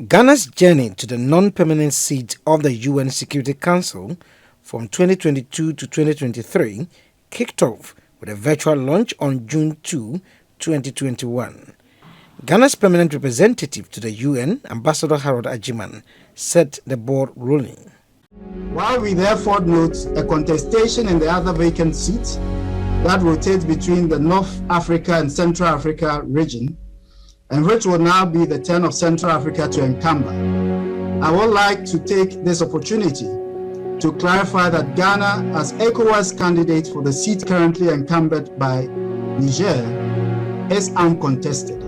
Ghana's journey to the non-permanent seat of the UN Security Council from 2022 to 2023 kicked off with a virtual launch on June 2, 2021. Ghana's permanent representative to the UN, Ambassador Harold Ajiman, set the ball rolling. While we therefore note a contestation in the other vacant seats that rotates between the North Africa and Central Africa region, and which will now be the turn of Central Africa to encumber, I would like to take this opportunity to clarify that Ghana, as ECOWAS candidate for the seat currently encumbered by Niger, is uncontested.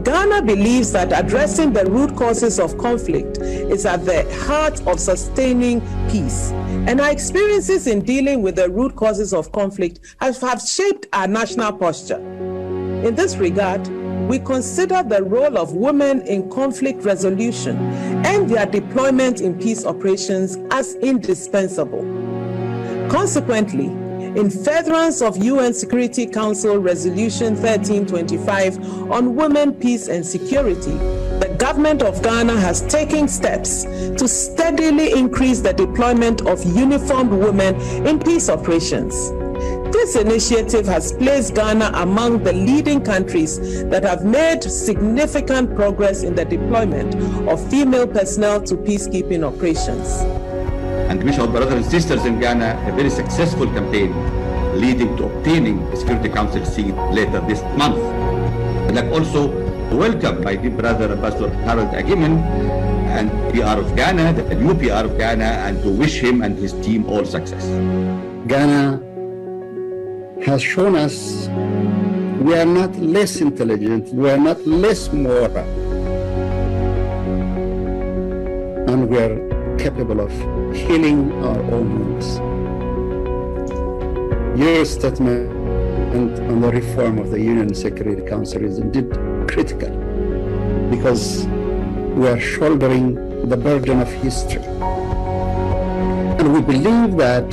Ghana believes that addressing the root causes of conflict is at the heart of sustaining peace. And our experiences in dealing with the root causes of conflict have shaped our national posture. In this regard, we consider the role of women in conflict resolution and their deployment in peace operations as indispensable. Consequently, in furtherance of UN Security Council Resolution 1325 on women, peace and security, the government of Ghana has taken steps to steadily increase the deployment of uniformed women in peace operations. This initiative has placed Ghana among the leading countries that have made significant progress in the deployment of female personnel to peacekeeping operations. And wish our brothers and sisters in Ghana a very successful campaign leading to obtaining a Security Council seat later this month. I'd like also to welcome my dear brother Ambassador Harold Ajiman and PR of Ghana, the new PR of Ghana, and to wish him and his team all success. Ghana has shown us we are not less intelligent, we are not less moral, and we are capable of healing our own wounds. Your statement on the reform of the UN Security Council is indeed critical because we are shouldering the burden of history. And we believe that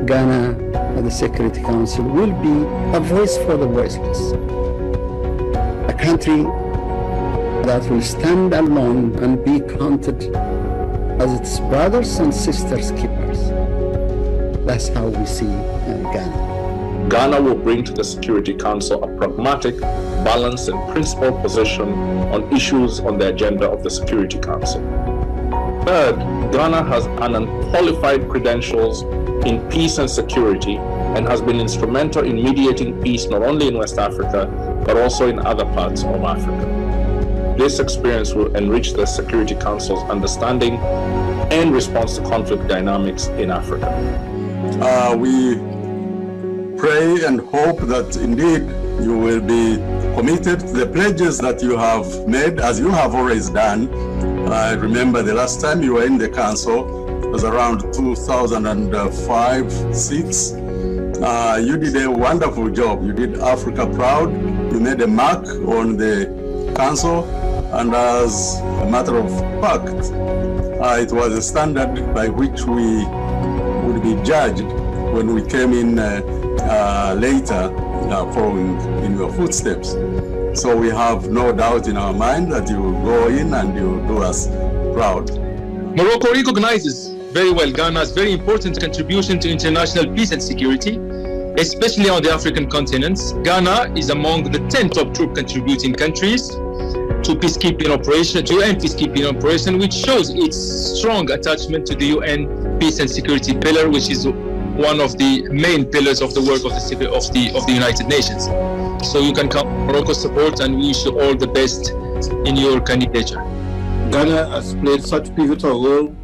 Ghana and the Security Council will be a voice for the voiceless. A country that will stand alone and be counted as its brothers and sisters keepers. That's how we see Ghana. Ghana will bring to the Security Council a pragmatic, balanced and principled position on issues on the agenda of the Security Council. Third, Ghana has unqualified credentials in peace and security and has been instrumental in mediating peace not only in West Africa, but also in other parts of Africa. This experience will enrich the Security Council's understanding and response to conflict dynamics in Africa. We pray and hope that indeed you will be committed to the pledges that you have made, as you have always done. I remember the last time you were in the council was around 2005-6. You did a wonderful job. You did Africa proud. You made a mark on the council, and as a matter of fact, it was a standard by which we would be judged when we came in later, following in your footsteps. So we have no doubt in our mind that you will go in and you will do us proud. Morocco recognizes very well Ghana's very important contribution to international peace and security, especially on the African continent. Ghana is among the 10 top troop contributing countries to peacekeeping operation, to UN peacekeeping operation, which shows its strong attachment to the UN peace and security pillar, which is one of the main pillars of the work of the United Nations. So you can count on Morocco's support, and we wish you all the best in your candidature. Ghana has played such a pivotal role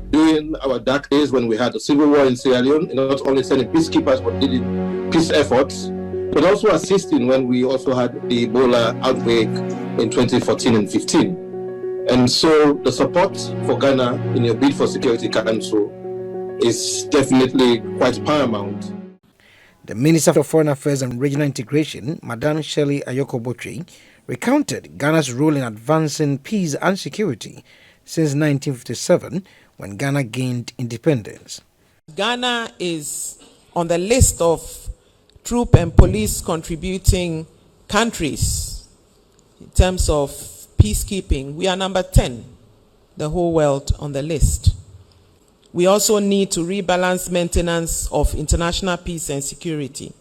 during our dark days when we had the civil war in Sierra Leone, not only sending peacekeepers but leading peace efforts, but also assisting when we also had the Ebola outbreak in 2014 and 15. And so the support for Ghana in your bid for Security Council is definitely quite paramount. The Minister of Foreign Affairs and Regional Integration, Madam Shirley Ayoko-Botwe, recounted Ghana's role in advancing peace and security since 1957, when Ghana gained independence. Ghana is on the list of troop and police contributing countries in terms of peacekeeping. We are number 10 the whole world on the list. We also need to rebalance maintenance of international peace and security,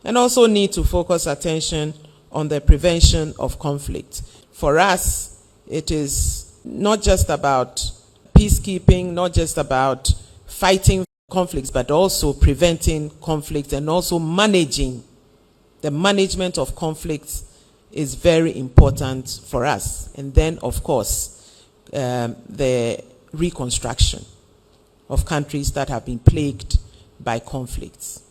and also need to focus attention on the prevention of conflict. For us, it is not just about peacekeeping, not just about fighting conflicts, but also preventing conflict and also managing. The management of conflicts is very important for us. And then, of course, the reconstruction of countries that have been plagued by conflicts.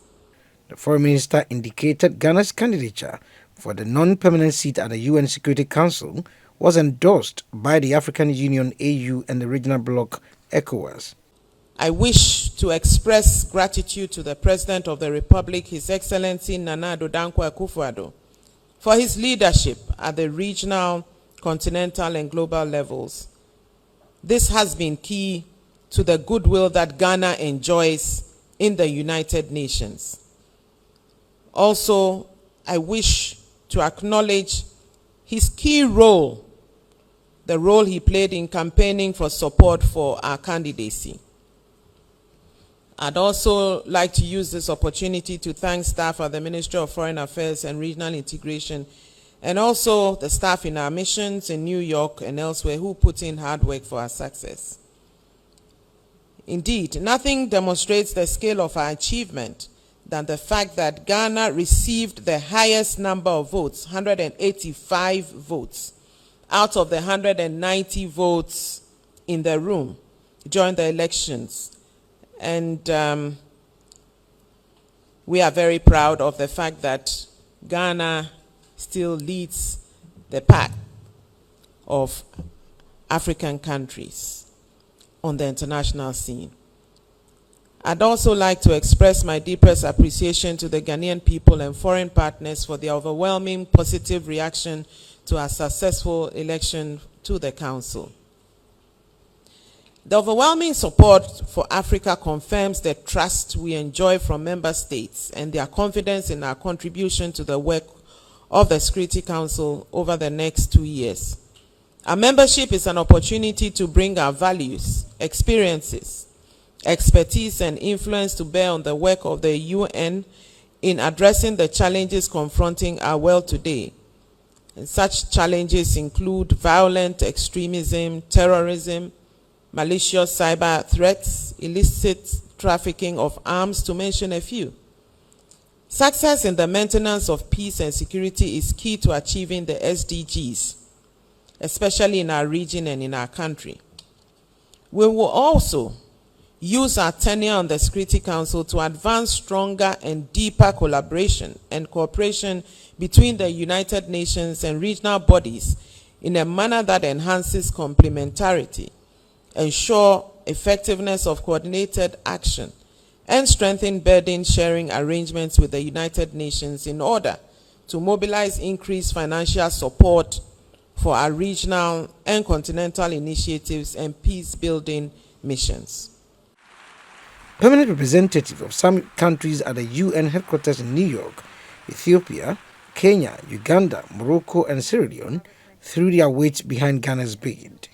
The foreign minister indicated Ghana's candidature for the non-permanent seat at the UN Security Council was endorsed by the African Union, AU, and the regional bloc, ECOWAS. I wish to express gratitude to the President of the Republic, His Excellency Nana Addo Dankwa Akufo-Addo, for his leadership at the regional, continental, and global levels. This has been key to the goodwill that Ghana enjoys in the United Nations. Also, I wish to acknowledge his key role, the role he played in campaigning for support for our candidacy. I'd also like to use this opportunity to thank staff at the Ministry of Foreign Affairs and Regional Integration, and also the staff in our missions in New York and elsewhere who put in hard work for our success. Indeed, nothing demonstrates the scale of our achievement than the fact that Ghana received the highest number of votes, 185 votes, out of the 190 votes in the room during the elections. And we are very proud of the fact that Ghana still leads the pack of African countries on the international scene. I'd also like to express my deepest appreciation to the Ghanaian people and foreign partners for the overwhelming positive reaction to our successful election to the Council. The overwhelming support for Africa confirms the trust we enjoy from member states and their confidence in our contribution to the work of the Security Council over the next 2 years. Our membership is an opportunity to bring our values, experiences, expertise, and influence to bear on the work of the UN in addressing the challenges confronting our world today. And such challenges include violent extremism, terrorism, malicious cyber threats, illicit trafficking of arms, to mention a few. Success in the maintenance of peace and security is key to achieving the SDGs, especially in our region and in our country. We will also use our tenure on the Security Council to advance stronger and deeper collaboration and cooperation between the United Nations and regional bodies in a manner that enhances complementarity, ensure effectiveness of coordinated action, and strengthen burden sharing arrangements with the United Nations in order to mobilize increased financial support for our regional and continental initiatives and peace-building missions. Permanent representatives of some countries at the UN headquarters in New York, Ethiopia, Kenya, Uganda, Morocco, and Sierra Leone threw their weight behind Ghana's bid.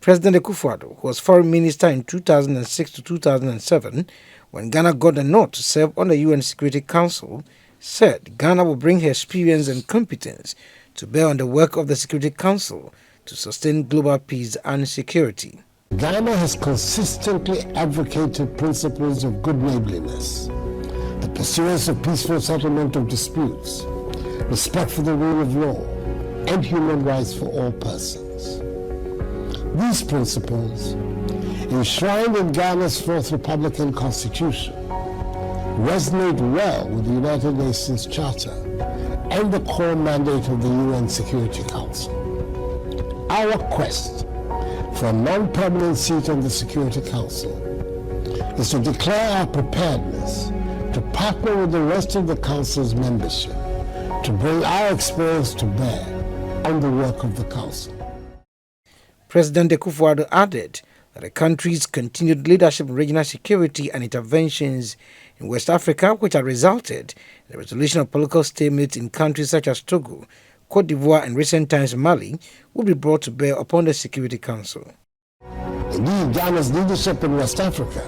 President Akufo-Addo, who was foreign minister in 2006 to 2007, when Ghana got the nod to serve on the UN Security Council, said Ghana will bring her experience and competence to bear on the work of the Security Council to sustain global peace and security. Ghana has consistently advocated principles of good neighborliness, the pursuance of peaceful settlement of disputes, respect for the rule of law, and human rights for all persons. These principles, enshrined in Ghana's Fourth Republican Constitution, resonate well with the United Nations Charter and the core mandate of the UN Security Council. Our quest for a non-permanent seat on the Security Council is to declare our preparedness to partner with the rest of the Council's membership to bring our experience to bear on the work of the Council. President Akufo-Addo added that the country's continued leadership in regional security and interventions in West Africa, which had resulted in the resolution of political stalemates in countries such as Togo, Cote d'Ivoire, and recent times Mali would be brought to bear upon the Security Council. Indeed, Ghana's leadership in West Africa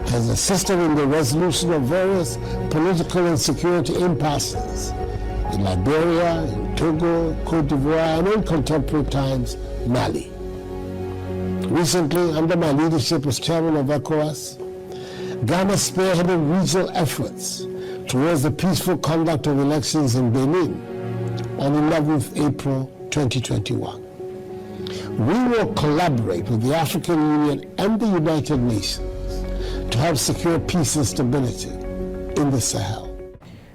has assisted in the resolution of various political and security impasses in Liberia, in Togo, Cote d'Ivoire, and in contemporary times, Mali. Recently, under my leadership as chairman of ECOWAS, Ghana spearheaded regional efforts towards the peaceful conduct of elections in Benin on 11th April 2021. We will collaborate with the African Union and the United Nations to help secure peace and stability in the Sahel.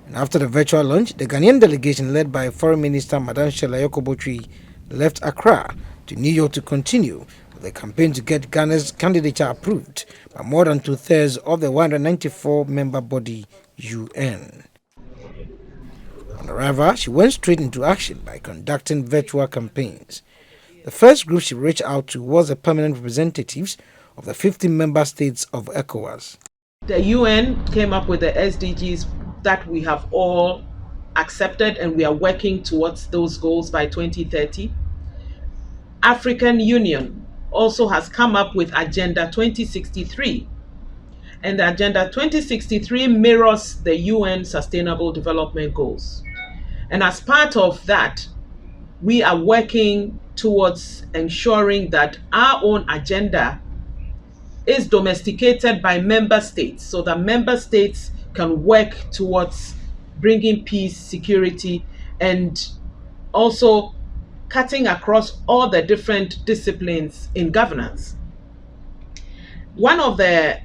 And after the virtual launch, the Ghanaian delegation led by Foreign Minister Madam Nyarko left Accra to New York to continue with the campaign to get Ghana's candidature approved by more than two-thirds of the 194-member body UN. On arrival, she went straight into action by conducting virtual campaigns. The first group she reached out to was the permanent representatives of the 15 member states of ECOWAS. The UN came up with the SDGs that we have all accepted, and we are working towards those goals by 2030. African Union also has come up with Agenda 2063, and the Agenda 2063 mirrors the UN Sustainable Development Goals. And as part of that, we are working towards ensuring that our own agenda is domesticated by member states, so that member states can work towards bringing peace, security, and also cutting across all the different disciplines in governance. One of the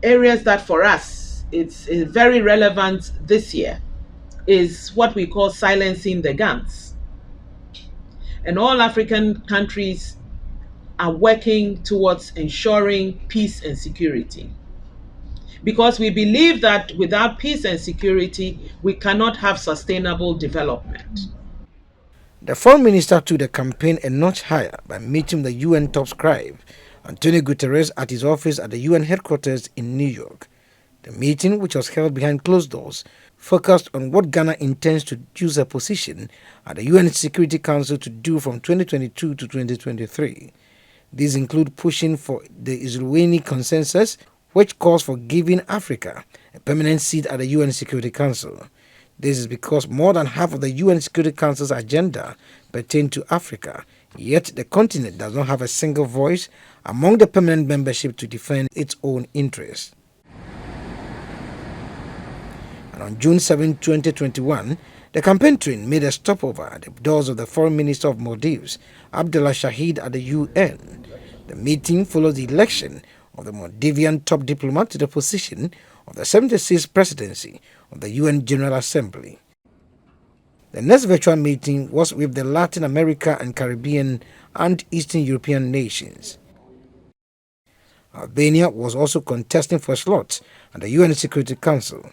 areas that for us is very relevant this year is what we call silencing the guns. And all African countries are working towards ensuring peace and security. Because we believe that without peace and security, we cannot have sustainable development. The foreign minister took the campaign a notch higher by meeting the UN top scribe, Antonio Guterres, at his office at the UN headquarters in New York. The meeting, which was held behind closed doors, focused on what Ghana intends to use her position at the UN Security Council to do from 2022 to 2023. These include pushing for the Israeli consensus, which calls for giving Africa a permanent seat at the UN Security Council. This is because more than half of the UN Security Council's agenda pertain to Africa, yet the continent does not have a single voice among the permanent membership to defend its own interests. And on June 7, 2021, the campaign train made a stopover at the doors of the Foreign Minister of Maldives, Abdullah Shahid, at the UN. The meeting follows the election of the Maldivian top diplomat to the position of the 76th presidency of the UN General Assembly. The next virtual meeting was with the Latin America and Caribbean and Eastern European nations. Albania was also contesting for a slot at the UN Security Council.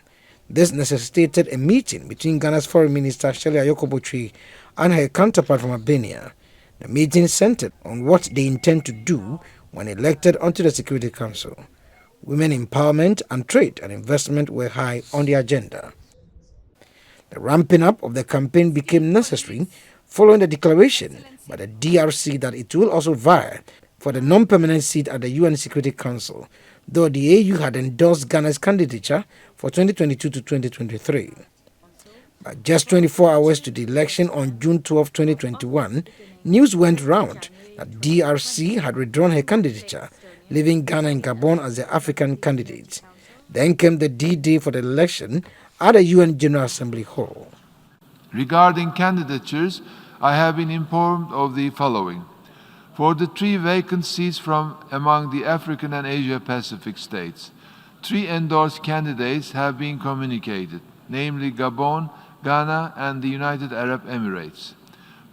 This necessitated a meeting between Ghana's Foreign Minister Nyarko and her counterpart from Albania. The meeting centered on what they intend to do when elected onto the Security Council. Women empowerment and trade and investment were high on the agenda. The ramping up of the campaign became necessary following the declaration by the DRC that it will also vie for the non-permanent seat at the UN Security Council, though the AU had endorsed Ghana's candidature for 2022 to 2023. But just 24 hours to the election on June 12, 2021, news went round that DRC had withdrawn her candidature, leaving Ghana and Gabon as the African candidates. Then came the D-Day for the election at the UN General Assembly Hall. Regarding candidatures, I have been informed of the following. For the 3 vacant seats from among the African and Asia-Pacific states, 3 endorsed candidates have been communicated, namely Gabon, Ghana, and the United Arab Emirates.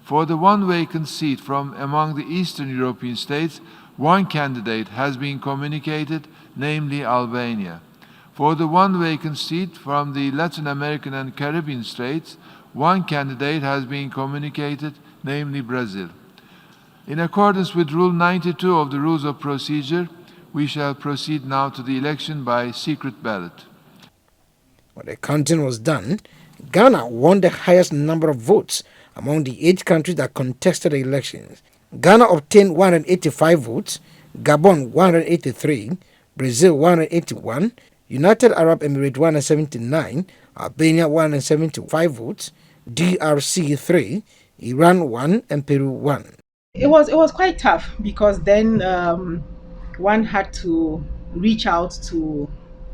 For the 1 vacant seat from among the Eastern European states, 1 candidate has been communicated, namely Albania. For the 1 vacant seat from the Latin American and Caribbean states, 1 candidate has been communicated, namely Brazil. In accordance with Rule 92 of the Rules of Procedure, we shall proceed now to the election by secret ballot. When the counting was done, Ghana won the highest number of votes among the 8 countries that contested the elections. Ghana obtained 185 votes, Gabon 183, Brazil 181, United Arab Emirates 179, Albania 175 votes, DRC 3, Iran 1, and Peru 1. It was quite tough because then one had to reach out to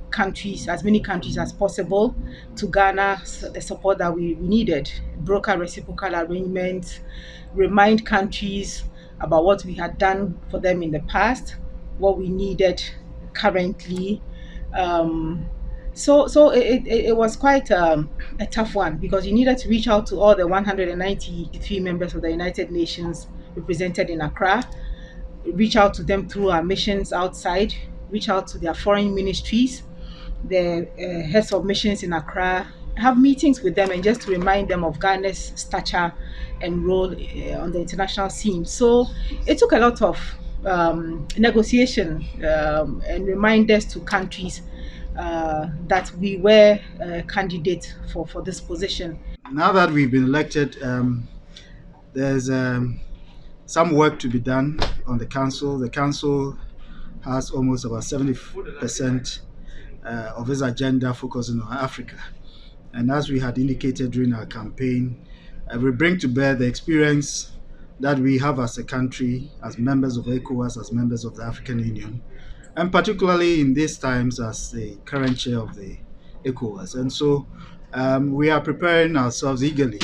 countries, as many countries as possible, to garner the support that we needed, broker reciprocal arrangements, remind countries about what we had done for them in the past, what we needed currently. Um, so it was quite a tough one because you needed to reach out to all the 193 members of the United Nations represented in Accra, reach out to them through our missions outside, reach out to their foreign ministries, the heads of missions in Accra, have meetings with them and just to remind them of Ghana's stature and role on the international scene. So it took a lot of negotiation and reminders to countries that we were a candidate for this position. Now that we've been elected, there's some work to be done on the council. The council has almost about 70% of its agenda focusing on Africa. And as we had indicated during our campaign, we bring to bear the experience that we have as a country, as members of ECOWAS, as members of the African Union, and particularly in these times as the current chair of the ECOWAS. And so we are preparing ourselves eagerly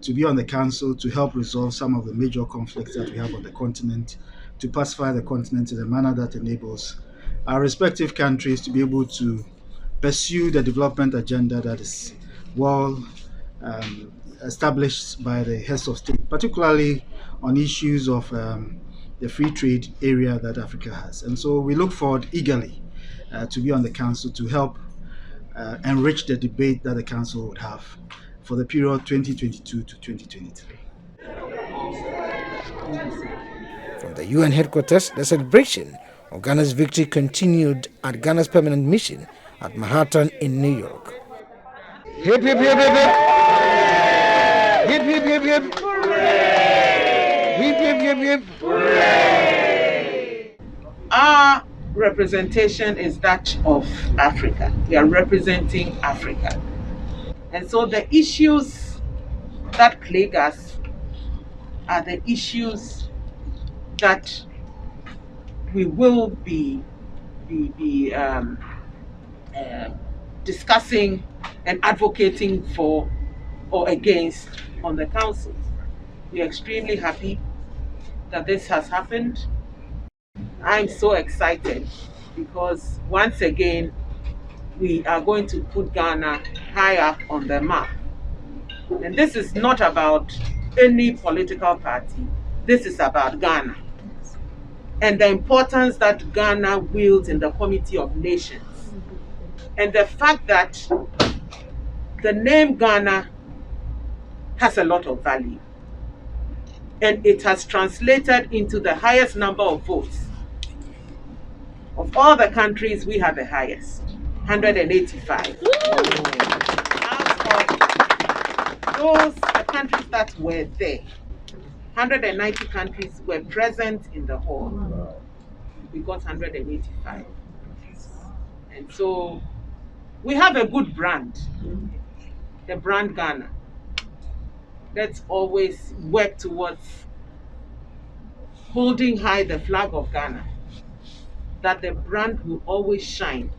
to be on the council to help resolve some of the major conflicts that we have on the continent, to pacify the continent in a manner that enables our respective countries to be able to pursue the development agenda that is well established by the heads of state, particularly on issues of the free trade area that Africa has. And so we look forward eagerly to be on the council to help enrich the debate that the council would have for the period 2022 to 2023. From the UN headquarters, the celebration of Ghana's victory continued at Ghana's permanent mission at Manhattan in New York. Hip, hip, hip, hip, hip. Hip, hip, hip, hip. Hooray! Hip, hip, hip, hip. Hooray! Our representation is that of Africa. We are representing Africa. And so the issues that plague us are the issues that we will be discussing and advocating for or against on the council. We are extremely happy that this has happened. I'm so excited because once again we are going to put Ghana higher on the map. And this is not about any political party. This is about Ghana and the importance that Ghana wields in the Committee of Nations. And the fact that the name Ghana has a lot of value. And it has translated into the highest number of votes. Of all the countries, we have the highest, 185. Out of those countries that were there, 190 countries were present in the hall. We got 185. And so we have a good brand, the brand Ghana. Let's always work towards holding high the flag of Ghana, that the brand will always shine.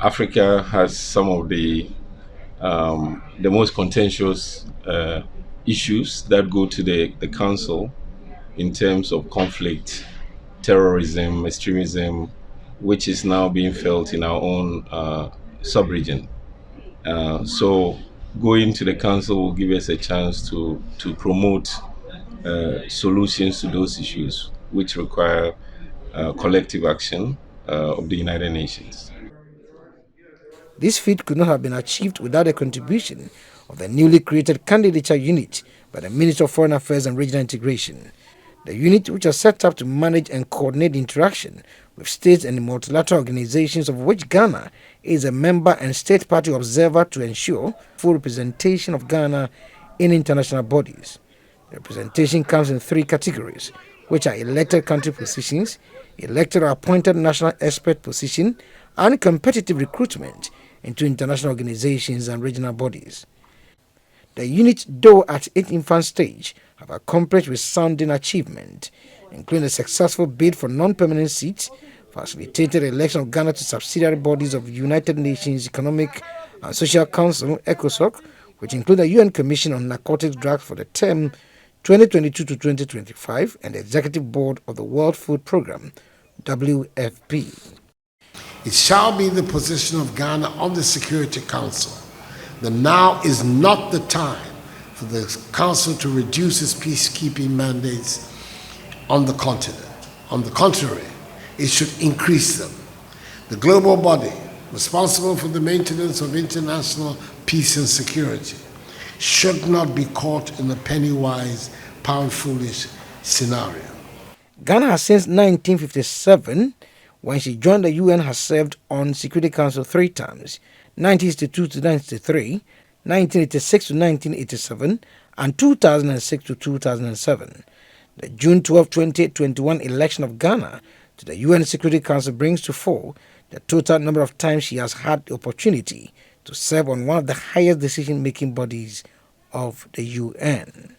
Africa has some of the most contentious issues that go to the council in terms of conflict, terrorism, extremism, which is now being felt in our own sub-region. So going to the council will give us a chance to promote solutions to those issues, which require collective action of the United Nations. This feat could not have been achieved without the contribution of the newly created Candidature Unit by the Ministry of Foreign Affairs and Regional Integration. The unit, which was set up to manage and coordinate interaction with states and multilateral organizations of which Ghana is a member and state party observer to ensure full representation of Ghana in international bodies. The representation comes in three categories, which are elected country positions, elected or appointed national expert position, and competitive recruitment into international organizations and regional bodies. The unit, though at its infant stage, have accomplished resounding achievement, including a successful bid for non-permanent seats, facilitated the election of Ghana to subsidiary bodies of United Nations Economic and Social Council, ECOSOC, which include the UN Commission on Narcotics Drugs for the term 2022 to 2025, and the Executive Board of the World Food Programme, WFP. It shall be the position of Ghana on the Security Council that now is not the time for the Council to reduce its peacekeeping mandates on the continent. On the contrary, it should increase them. The global body responsible for the maintenance of international peace and security should not be caught in a penny-wise, pound-foolish scenario. Ghana has since 1957, when she joined the UN, has served on Security Council 3 times, 1962 to 1963, 1986 to 1987, and 2006 to 2007. The June 12, 2021 election of Ghana to the UN Security Council brings to 4 the total number of times she has had the opportunity to serve on one of the highest decision-making bodies of the UN.